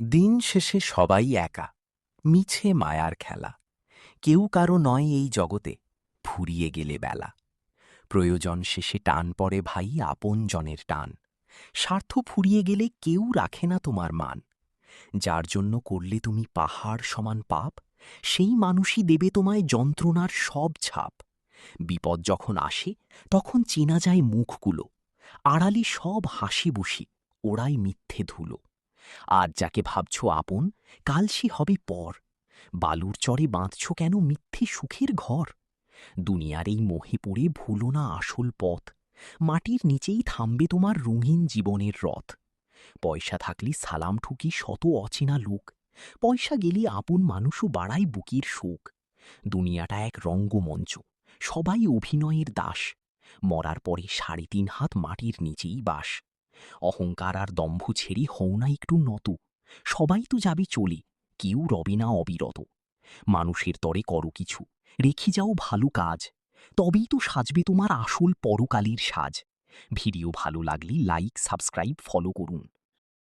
দিন শেষে সবাই একা, মিছে মায়ার খেলা। কেউ কারো নয় এই জগতে, ফুরিয়ে গেলে বেলা। প্রয়োজন শেষে টান পড়ে ভাই আপনজনের টান। স্বার্থ ফুরিয়ে গেলে কেউ রাখে না তোমার মান। যার জন্য করলে তুমি পাহাড় সমান পাপ, সেই মানুষই দেবে তোমায় যন্ত্রণার সব ছাপ। বিপদ যখন আসে তখন চেনা যায় মুখগুলো, আড়ালে সব হাসি বুসি, ওরাই মিথ্যে ধুলো। আজ যাকে ভাবছ আপন, কাল সে হবে পর। বালুর চরে বাঁধছ কেন মিথ্যে সুখের ঘর? দুনিয়ার এই মোহে পড়ে ভুলো না আসল পথ। মাটির নিচেই থামবে তোমার রঙিন জীবনের রথ। পয়সা থাকলে সালাম ঠুকি শত অচেনা লোক, পয়সা গেলে আপন মানুষও বাড়ায় বুকের শোক। দুনিয়াটা এক রঙ্গমঞ্চ, সবাই অভিনয়ের দাস। মরার পরে ৩.৫ হাত মাটির নিচেই বাস। অহংকার আর দম্ভ ছেড়ে হও না একটু নত। সবাই তো যাবে চলে, কেউ রবে না অবিরত। মানুষের তরে করো কিছু, রেখে যাও ভালো কাজ। তবেই তো সাজবে তোমার আসল পরকালের সাজ। ভিডিও ভালো লাগলে লাইক, সাবস্ক্রাইব, ফলো করুন।